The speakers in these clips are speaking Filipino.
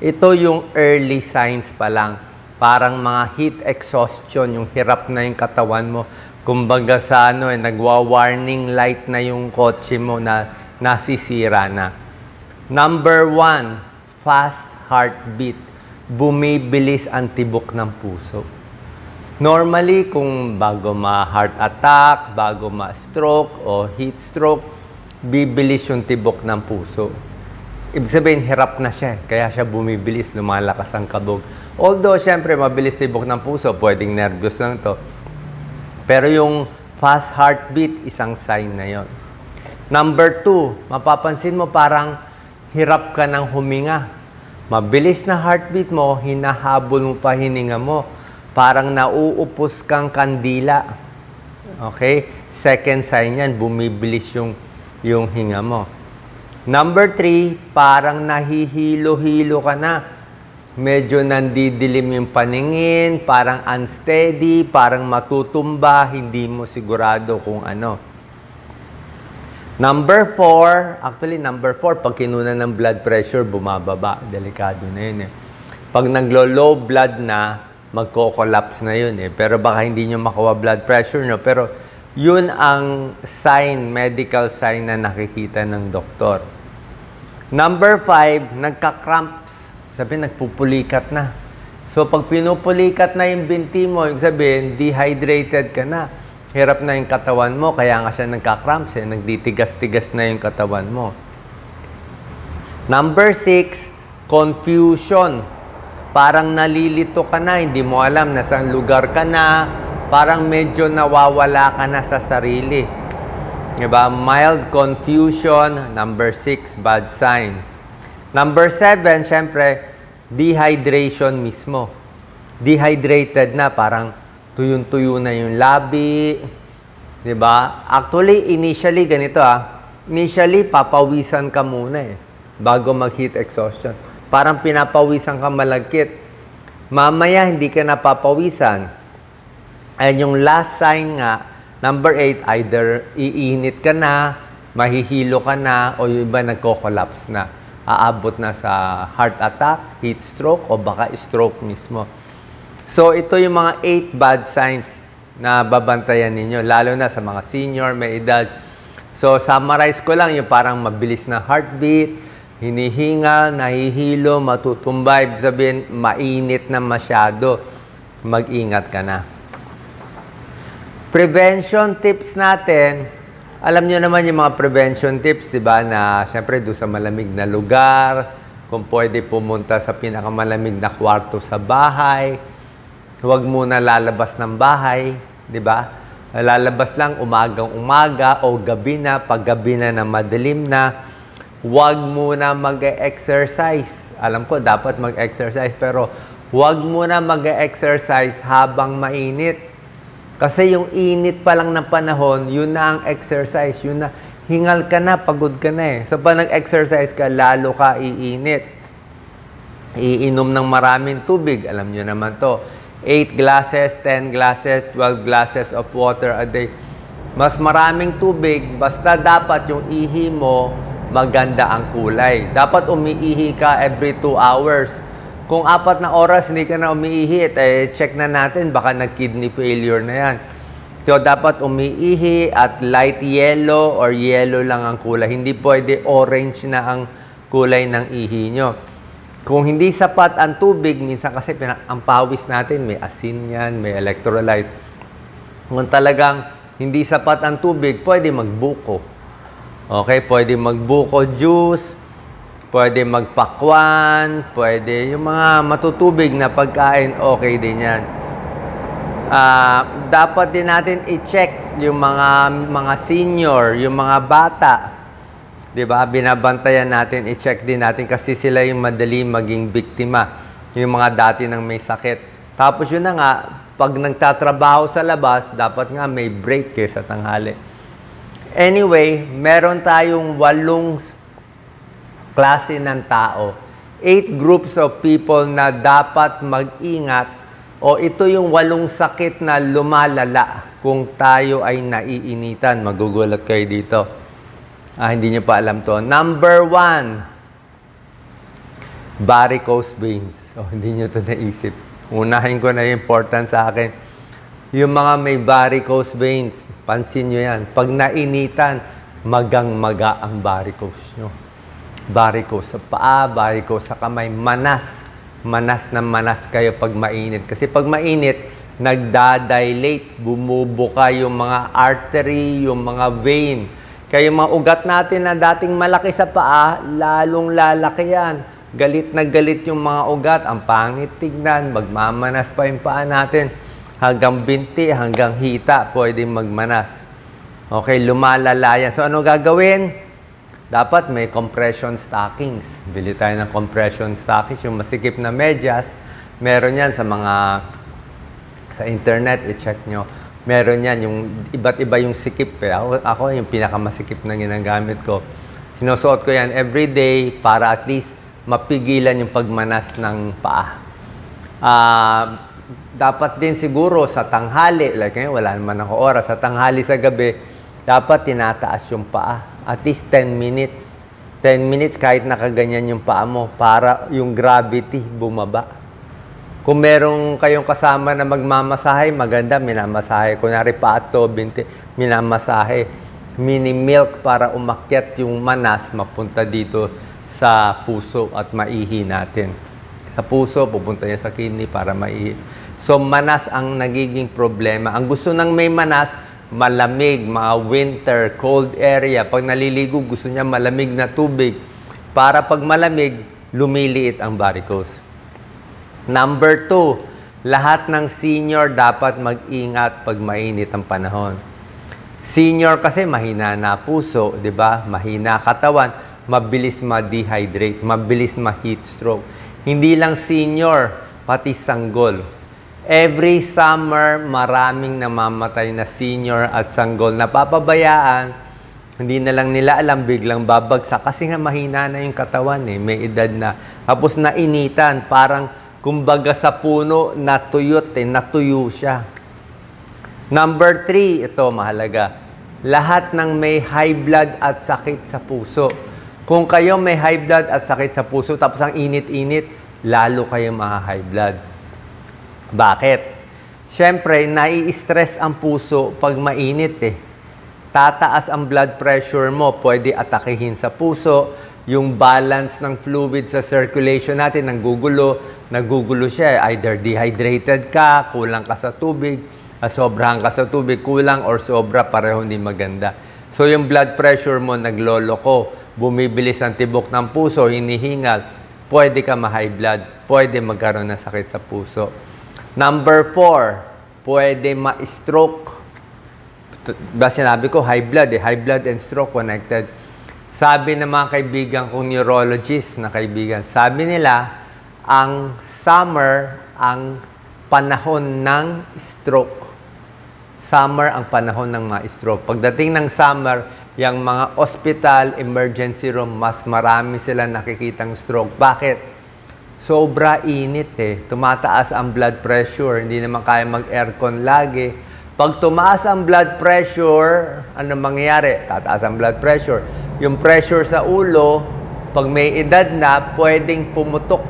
Ito yung early signs pa lang. Parang mga heat exhaustion, yung hirap na yung katawan mo. Kumbaga sa nagwa-warning light na yung kotse mo na nasisira na. Number 1, fast heartbeat. Bumibilis ang tibok ng puso. Normally, kung bago ma-heart attack, bago ma-stroke o heat stroke, bibilis yung tibok ng puso. Ibig sabihin, hirap na siya. Kaya siya bumibilis, lumalakas ang kabog. Although, syempre, mabilis tibok ng puso, pwedeng nervous lang to. Pero yung fast heartbeat, isang sign na yon. Number 2, mapapansin mo parang hirap ka ng huminga. Mabilis na heartbeat mo, hinahabol mo pa hininga mo. Parang nauupos kang kandila. Okay? Second sign yan, bumibilis yung hinga mo. Number 3, parang nahihilo-hilo ka na. Medyo nandidilim yung paningin, parang unsteady, parang matutumba, hindi mo sigurado kung ano. Number 4, pag kinunan ng blood pressure, bumababa. Delikado na yun eh. Pag naglo-low blood na, magko-collapse na yun eh. Pero baka hindi nyo makuha blood pressure nyo. Pero yun ang sign, medical sign na nakikita ng doktor. Number 5, nagka-cramps. Sabi, nagpupulikat na. So, pag pinupulikat na yung binti mo, yung sabihin, dehydrated ka na. Hirap na yung katawan mo, kaya nga siya nagka-cramps eh. Nagditigas-tigas na yung katawan mo. Number 6, confusion. Parang nalilito ka na, hindi mo alam na saan lugar ka na. Parang medyo nawawala ka na sa sarili. Diba? Mild confusion. Number 6, bad sign. Number 7, syempre, dehydration mismo. Dehydrated na, parang tuyong-tuyo na yung labi. Diba? Actually, initially, ganito Initially, papawisan ka muna eh. Bago mag-heat exhaustion. Parang pinapawisan ka malagkit. Mamaya, hindi ka napapawisan. And yung last sign nga, number 8, either iinit ka na, mahihilo ka na, o yung iba nagko-collapse na. Aabot na sa heart attack, heat stroke, o baka stroke mismo. So, ito yung mga 8 bad signs na babantayan ninyo, lalo na sa mga senior, may edad. So, summarize ko lang yung parang mabilis na heartbeat, hinihingal, nahihilo, matutumbay, ibig sabihin, mainit na masyado. Mag-ingat ka na. Prevention tips natin, alam nyo naman yung mga prevention tips, di ba, na siyempre doon sa malamig na lugar, kung pwede pumunta sa pinakamalamig na kwarto sa bahay, huwag muna lalabas ng bahay, di ba? Lalabas lang umagang-umaga o gabi na, pag gabi na madilim na. Huwag muna mag-exercise. Alam ko, dapat mag-exercise, pero huwag muna mag-exercise habang mainit. Kasi yung init pa lang ng panahon, yun na ang exercise. Yun na, hingal ka na, pagod ka na eh. So, pag nag-exercise ka, lalo ka iinit. Iinom ng maraming tubig. Alam nyo naman to. 8 glasses, 10 glasses, 12 glasses of water a day. Mas maraming tubig, basta dapat yung ihi mo, maganda ang kulay. Dapat umiihi ka every 2 hours. Kung 4 na oras hindi ka na umiihi, check na natin, baka nag-kidney failure na yan. So, dapat umiihi at light yellow or yellow lang ang kulay. Hindi pwede orange na ang kulay ng ihi nyo. Kung hindi sapat ang tubig, minsan kasi ang pawis natin, may asin yan, may electrolyte. Kung talagang hindi sapat ang tubig, pwede magbuko. Okay, pwede magbuko juice, pwede magpakwan, pwede yung mga matutubig na pagkain, okay din yan. Dapat din natin i-check yung mga senior, yung mga bata. Diba? Binabantayan natin, i-check din natin kasi sila yung madali maging biktima. Yung mga dati nang may sakit. Tapos yun na nga, pag nagtatrabaho sa labas, dapat nga may break sa tanghali. Anyway, meron tayong 8 klase ng tao. 8 groups of people na dapat mag-ingat o ito yung 8 sakit na lumalala kung tayo ay naiinitan. Magugulat kayo dito. Hindi nyo pa alam to. Number 1, Varicose veins. Oh, hindi nyo ito naisip. Unahin ko na yung important sa akin. Yung mga may varicose veins, pansin nyo yan. Pag nainitan, magang-maga ang varicose nyo. Varicose sa paa, varicose sa kamay, manas. Manas na manas kayo pag mainit. Kasi pag mainit, nagdadilate, bumubuka yung mga artery, yung mga vein. Kaya yung mga ugat natin na dating malaki sa paa, lalong lalaki yan. Galit na galit yung mga ugat, ang pangit tignan, magmamanas pa yung paa natin. Hanggang binti, hanggang hita, pwede magmanas. Okay, lumalala yan. So, ano gagawin? Dapat may compression stockings. Bili tayo ng compression stockings, yung masikip na medyas. Meron yan sa sa internet, i-check nyo. Meron yan, yung iba't iba yung sikip. Ako yung pinakamasikip na ginagamit ko. Sinusuot ko yan everyday para at least mapigilan yung pagmanas ng paa. Dapat din siguro sa tanghali, like ngayon, wala naman ako oras, sa tanghali sa gabi, dapat tinataas yung paa. At least 10 minutes. 10 minutes kahit nakaganyan yung paa mo para yung gravity bumaba. Kung merong kayong kasama na magmamasahe, maganda, minamasahe. Kunwari paa to, binti, minamasahe. Mini milk para umakyat yung manas, mapunta dito sa puso at maihi natin. Sa puso, pupunta niya sa kidney para maihi. So, manas ang nagiging problema. Ang gusto ng may manas, malamig, mga winter, cold area. Pag naliligo, gusto niya malamig na tubig. Para pag malamig, lumiliit ang varicose. Number 2, lahat ng senior dapat mag-ingat pag mainit ang panahon. Senior kasi mahina na puso, di ba? Mahina katawan. Mabilis ma-dehydrate, mabilis ma-heat stroke. Hindi lang senior, pati sanggol. Every summer, maraming namamatay na senior at sanggol. Napapabayaan, hindi na lang nila alam, biglang babagsak. Kasi nga mahina na yung katawan, may edad na. Tapos nainitan, parang kumbaga sa puno, natuyot, natuyo siya. Number 3, ito mahalaga. Lahat ng may high blood at sakit sa puso. Kung kayo may high blood at sakit sa puso, tapos ang init-init, lalo kayo high blood. Bakit? Siyempre, nai-stress ang puso pag mainit Tataas ang blood pressure mo, pwede atakihin sa puso, yung balance ng fluid sa circulation natin, nagugulo siya. Either dehydrated ka, kulang ka sa tubig, sobrahan ka sa tubig, kulang or sobra, pareho hindi maganda. So, yung blood pressure mo nagloloko. Bumibilis ang tibok ng puso, hinihingal, pwede ka ma-high blood, pwede magkaroon ng sakit sa puso. Number 4, pwede ma-stroke. Ba sinabi ko, high blood and stroke connected. Sabi ng mga kaibigan kong neurologist na kaibigan, sabi nila, ang summer ang panahon ng stroke. Summer ang panahon ng mga stroke. Pagdating ng summer, yung mga hospital, emergency room, mas marami sila nakikitang stroke. Bakit? Sobra init Tumataas ang blood pressure. Hindi naman kaya mag-aircon lagi. Pag tumaas ang blood pressure, ano mangyayari? Tataas ang blood pressure. Yung pressure sa ulo, pag may edad na, pwedeng pumutok.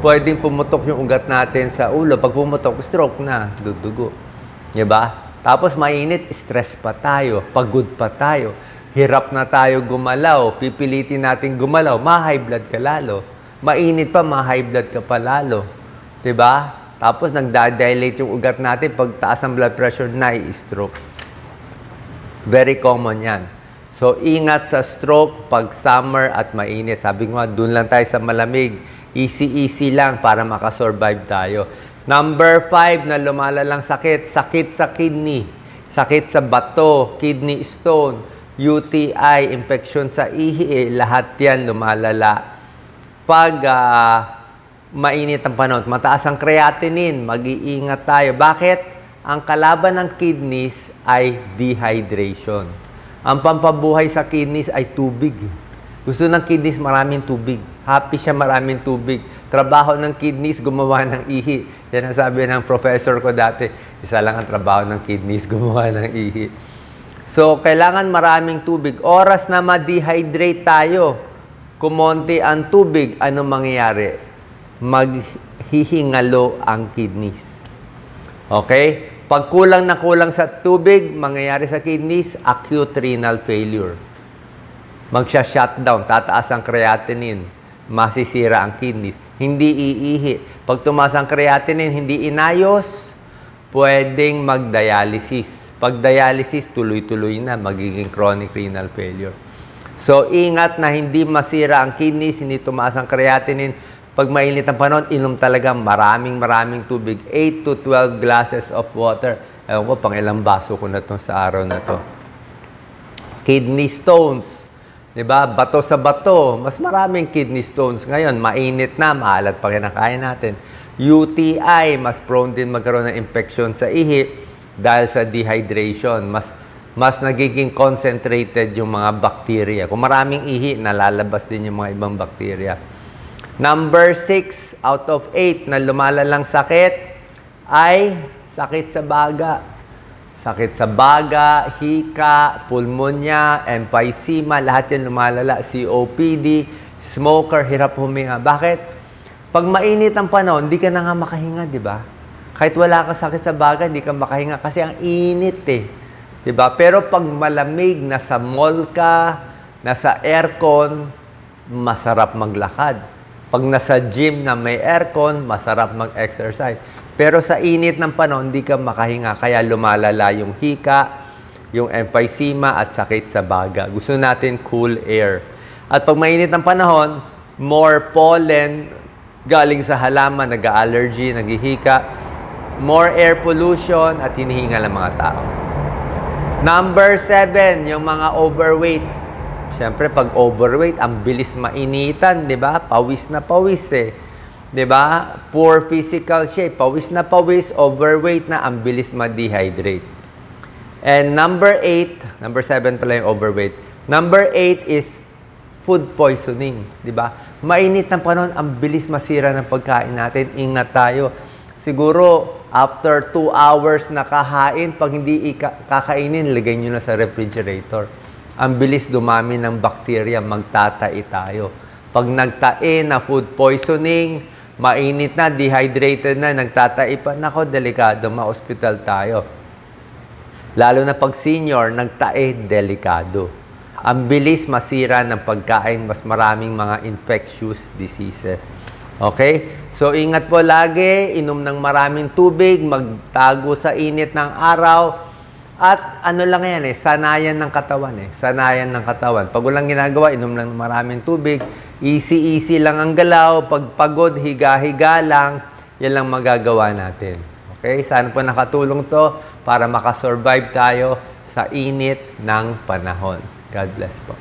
Pwedeng pumutok yung ugat natin sa ulo. Pag pumutok, stroke na, dudugo. Diba? Tapos mainit, stress pa tayo, pagod pa tayo, hirap na tayo gumalaw, pipilitin natin gumalaw, ma-high blood ka lalo. Mainit pa, ma-high blood ka pa lalo. Diba? Tapos nagdadilate yung ugat natin, pag taas ang blood pressure, nai-stroke. Very common yan. So, ingat sa stroke pag summer at mainit. Sabi ko nga, dun lang tayo sa malamig. Easy-easy lang para makasurvive tayo. Number 5 na lumalalang sakit, sakit sa kidney, sakit sa bato, kidney stone, UTI, infection sa ihi, lahat yan lumalala. Pag mainit ang panahon, mataas ang creatinine, mag-iingat tayo. Bakit? Ang kalaban ng kidneys ay dehydration. Ang pampabuhay sa kidneys ay tubig. Gusto ng kidneys maraming tubig. Happy siya maraming tubig. Trabaho ng kidneys, gumawa ng ihi. Yan ang sabi ng professor ko dati. Isa lang ang trabaho ng kidneys, gumawa ng ihi. So, kailangan maraming tubig. Oras na ma-dehydrate tayo. kumonti ang tubig, ano mangyayari? Maghihingalo ang kidneys. Okay? Pag kulang na kulang sa tubig, mangyayari sa kidneys, acute renal failure. Magsha-shutdown, tataas ang creatinine, masisira ang kidneys. Hindi iihi. Pag tumaas ang creatinine, hindi inayos, pwedeng mag-dialysis. Pag dialysis, tuloy-tuloy na, magiging chronic renal failure. So, ingat na hindi masira ang kidneys, hindi tumaas ang creatinine. Pag mainit ang panahon, inom talaga maraming tubig. 8 to 12 glasses of water. Ewan ko, pang ilang baso ko na to sa araw na to. Kidney stones. Diba? Bato sa bato. Mas maraming kidney stones. Ngayon, mainit na, maalat pa kinakain natin. UTI, mas prone din magkaroon ng infection sa ihi dahil sa dehydration. Mas nagiging concentrated yung mga bacteria. Kung maraming ihi, nalalabas din yung mga ibang bacteria. Number 6 out of 8 na lumalalang sakit ay sakit sa baga. Sakit sa baga, hika, pulmonya, emphysema, lahat yan lumalala. COPD, smoker, hirap huminga. Bakit? Pag mainit ang panahon, hindi ka na nga makahinga, di ba? Kahit wala ka sakit sa baga, hindi ka makahinga kasi ang init eh. Di ba? Pero pag malamig, nasa mall ka, nasa aircon, masarap maglakad. Pag nasa gym na may aircon, masarap mag-exercise. Pero sa init ng panahon, hindi ka makahinga. Kaya lumalala yung hika, yung emphysema at sakit sa baga. Gusto natin cool air. At pag mainit ng panahon, more pollen galing sa halaman, nag-allergy, naghihika. More air pollution at hinihingal ang mga tao. Number 7, yung mga overweight. Siyempre, pag overweight, ang bilis mainitan, di ba? Pawis na pawis eh. Di ba? Poor physical shape. Pawis na pawis, overweight na, ang bilis ma-dehydrate. And number 8, number 7 pala yung overweight. Number 8 is food poisoning. Di ba? Mainit ng panahon, ang bilis masira ng pagkain natin. Ingat tayo. Siguro, after 2 hours na kahain, pag hindi kakainin, lagay nyo na sa refrigerator. Ang bilis dumami ng bacteria, magtatai tayo. Pag nagtae na food poisoning, mainit na, dehydrated na, nagtatai pa, nako, delikado, ma-hospital tayo. Lalo na pag senior, nagtae, delikado. Ang bilis masira ng pagkain, mas maraming mga infectious diseases. Okay? So, ingat po lagi, inom ng maraming tubig, magtago sa init ng araw, at ano lang yan eh, sanayan ng katawan eh. Sanayan ng katawan. Pag walang ginagawa, inom ng maraming tubig, easy lang ang galaw, pag pagod, higa-higa lang, yan lang magagawa natin. Okay? Sana po nakatulong to para makasurvive tayo sa init ng panahon. God bless po.